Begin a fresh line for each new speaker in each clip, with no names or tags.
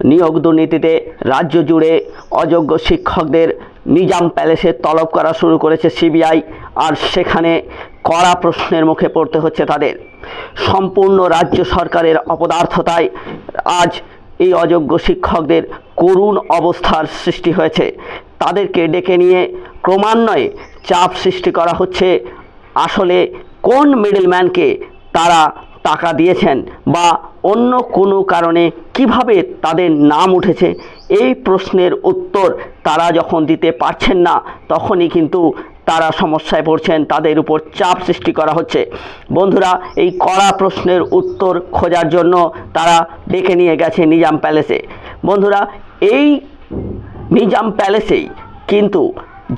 নিয়োগ দুর্নীতিতে রাজ্য জুড়ে অযোগ্য শিক্ষকদের নিজাম প্যালেসে তলব করা শুরু করেছে সিবিআই। আর সেখানে কড়া প্রশ্নের মুখে পড়তে হচ্ছে তাদের। সম্পূর্ণ রাজ্য সরকারের অপদার্থতায় আজ এই অযোগ্য শিক্ষকদের করুণ অবস্থার সৃষ্টি হয়েছে। তাদেরকে ডেকে নিয়ে ক্রমান্বয়ে চাপ সৃষ্টি করা হচ্ছে। আসলে কোন মিডলম্যানকে তারা টাকা দিয়েছেন বা অন্য কোনো কারণে কিভাবে তাদের নাম উঠেছে, এই প্রশ্নের উত্তর তারা যখন দিতে পারছেন না তখনই কিন্তু তারা সমস্যায় পড়ছেন, তাদের উপর চাপ সৃষ্টি করা হচ্ছে। বন্ধুরা, এই কড়া প্রশ্নের উত্তর খোঁজার জন্য তারা ডেকে নিয়ে গেছে নিজাম প্যালেসে। বন্ধুরা, এই নিজাম প্যালেসেই কিন্তু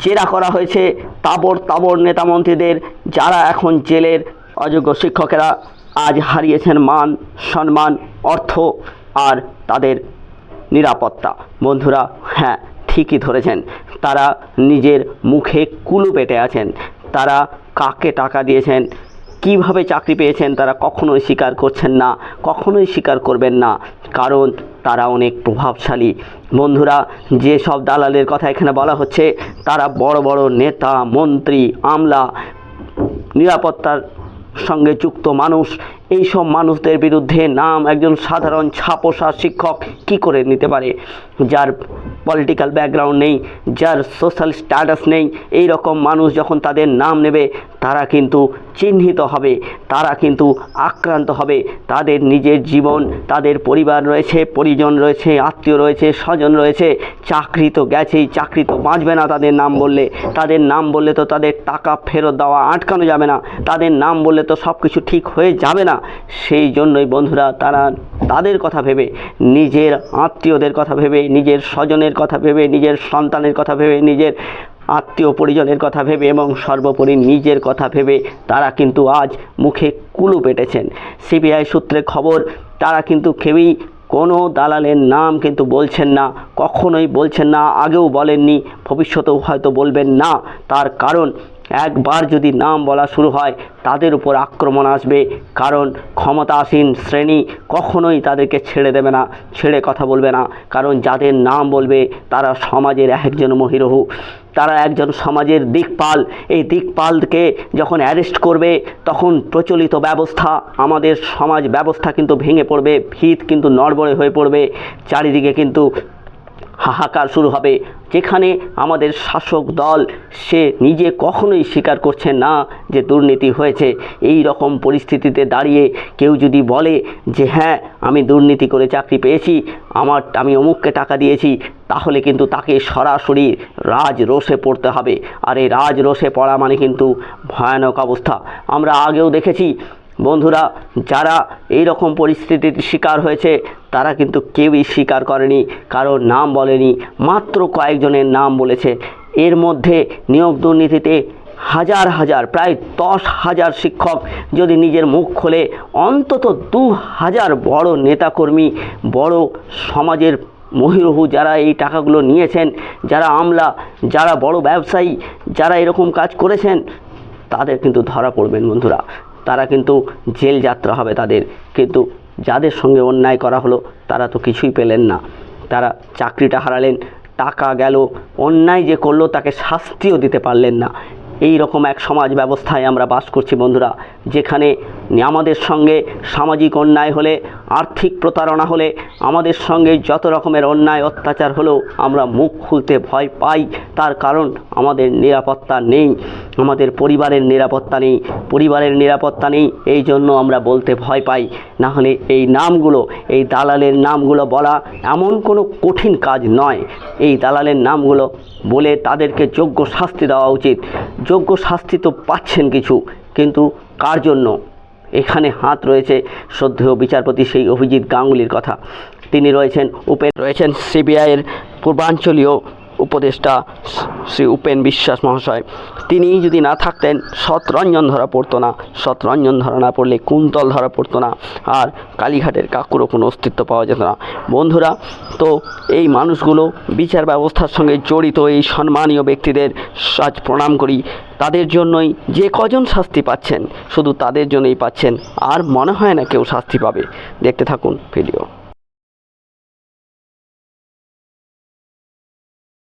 জেরা করা হয়েছে তাবড় তাবড় নেতামন্ত্রীদের, যারা এখন জেলের। অযোগ্য শিক্ষকেরা আজ হারিয়েছেন মান সম্মান, অর্থ আর তাদের নিরাপত্তা। বন্ধুরা, হ্যাঁ, ঠিকই ধরেছেন, তারা নিজের মুখে কুলু পেতে আছেন। তারা কাকে টাকা দিয়েছেন, কিভাবে চাকরি পেয়েছেন, তারা কখনোই স্বীকার করছেন না, কখনোই স্বীকার করবেন না, কারণ তারা অনেক প্রভাবশালী। বন্ধুরা, যে সব দালালের কথা এখানে বলা হচ্ছে তারা বড় বড় নেতা, মন্ত্রী, আমলা, নিরাপত্তার সঙ্গে যুক্ত মানুষ। এই সব মানুষদের বিরুদ্ধে নাম একজন সাধারণ ছাপোষা শিক্ষক কি করে নিতে পারে, যার পলিটিক্যাল ব্যাকগ্রাউন্ড নেই, যার সোশ্যাল স্ট্যাটাস নেই। এই রকম মানুষ যখন তাদের নাম নেবে তারা কিন্তু চিহ্নিত হবে, তারা কিন্তু আক্রান্ত হবে। তাদের নিজের জীবন, তাদের পরিবার রয়েছে, পরিজন রয়েছে, আত্মীয় রয়েছে, স্বজন রয়েছে। চাকরি তো গেছেই, চাকরি তো বাঁচবে না তাদের নাম বললে। তাদের নাম বললে তো তাদের টাকা ফেরত দেওয়া আটকানো যাবে না, তাদের নাম বললে তো সব কিছু ঠিক হয়ে যাবে না। সেই জন্যই বন্ধুরা, তারা তাদের কথা ভেবে, নিজের আত্মীয়দের কথা ভেবে, নিজের স্বজনের কথা ভেবে, নিজের সন্তানের কথা ভেবে, নিজের আত্মীয় পরিজনের কথা ভেবে এবং সর্বোপরি নিজের কথা ভেবে তারা কিন্তু আজ মুখে কুলু পেটেছেন। সিবিআই সূত্রে খবর, তারা কিন্তু কেউই কোনো দালালের নাম কিন্তু বলছেন না, কখনোই বলছেন না, আগেও বলেননি, ভবিষ্যতেও হয়তো বলবেন না। তার কারণ, একবার যদি নাম বলা শুরু হয় তাদের উপর আক্রমণ আসবে, কারণ ক্ষমতাসীন শ্রেণী কখনোই তাদেরকে ছেড়ে দেবে না, ছেড়ে কথা বলবে না। কারণ যাদের নাম বলবে তারা সমাজের একজন মহিরহু, তারা একজন সমাজের দিকপাল। এই দিকপালকে যখন অ্যারেস্ট করবে তখন প্রচলিত ব্যবস্থা, আমাদের সমাজ ব্যবস্থা কিন্তু ভেঙে পড়বে, ভিত কিন্তু নড়বড়ে হয়ে পড়বে, চারিদিকে কিন্তু হাহাকার শুরু হবে। যেখানে আমাদের শাসক দল সে নিজে কখনোই স্বীকার করছে না যে দুর্নীতি হয়েছে। এই রকম পরিস্থিতিতে দাঁড়িয়ে কেউ যদি বলে যে হ্যাঁ আমি দুর্নীতি করে চাকরি পেয়েছি, আমি অমুককে টাকা দিয়েছি, তাহলে কিন্তু তাকে সরাসরি রাজরোষে পড়তে হবে। আর এই রাজরোষে পড়া মানে কিন্তু ভয়ানক অবস্থা। আমরা আগেও দেখেছি বন্ধুরা, যারা এই রকম পরিস্থিতির শিকার হয়েছে তারা কিন্তু কেউই স্বীকার করেনি, কারোর নাম বলেনি, মাত্র কয়েকজনের নাম বলেছে। এর মধ্যে নিয়োগ দুর্নীতিতে হাজার হাজার, প্রায় 10,000 শিক্ষক যদি নিজের মুখ খোলে, অন্তত 2,000 বড় নেতাকর্মী, বড় সমাজের মহিরহু যারা এই টাকাগুলো নিয়েছেন, যারা আমলা, যারা বড় ব্যবসায়ী, যারা এরকম কাজ করেছেন, তাদের কিন্তু ধরা পড়বেন বন্ধুরা। তারা কিন্তু জেল যাত্রা হবে তাদের। কিন্তু যাদের সঙ্গে অন্যায় করা হলো তারা তো কিছুই পেলেন না, তারা চাকরিটা হারালেন, টাকা গেল, অন্যায় যে করলো তাকে শাস্তিও দিতে পারলেন না। এই রকম এক সমাজ ব্যবস্থায় আমরা বাস করছি বন্ধুরা, যেখানে আমাদের সঙ্গে সামাজিক অন্যায় হলে, আর্থিক প্রতারণা হলে, আমাদের সঙ্গে যত রকমের অন্যায় অত্যাচার হলেও আমরা মুখ খুলতে ভয় পাই। তার কারণ আমাদের নিরাপত্তা নেই, আমাদের পরিবারের নিরাপত্তা নেই, পরিবারের নিরাপত্তা নেই, এই জন্য আমরা বলতে ভয় পাই। না হলে এই নামগুলো, এই দালালের নামগুলো বলা এমন কোনো কঠিন কাজ নয়। এই দালালের নামগুলো বলে তাদেরকে যোগ্য শাস্তি দেওয়া উচিত। যোগ্য শাস্তি তো পাচ্ছেন কিছু, কিন্তু কার জন্য? এখানে হাত রয়েছে শ্রদ্ধেয় বিচারপতি সেই অভিজিৎ গাঙ্গুলির কথা। তিনি রয়েছেন সিবিআইয়ের পূর্বাঞ্চলীয় উপদেষ্টা শ্রী উপেন বিশ্বাস মহাশয়। তিনি যদি না থাকতেন শতরঞ্জন ধরা পড়তো না, শতরঞ্জন ধরা না পড়লে কুন্তল ধরা পড়তো না, আর কালীঘাটের কাকুরও কোনো অস্তিত্ব পাওয়া যেত না। বন্ধুরা, তো এই মানুষগুলো বিচার ব্যবস্থার সঙ্গে জড়িত এই সম্মানীয় ব্যক্তিদের আজ প্রণাম করি। তাদের জন্যই যে কজন শাস্তি পাচ্ছেন শুধু তাদের জন্যই পাচ্ছেন, আর মনে হয় না কেউ শাস্তি পাবে। দেখতে থাকুন ভিডিও।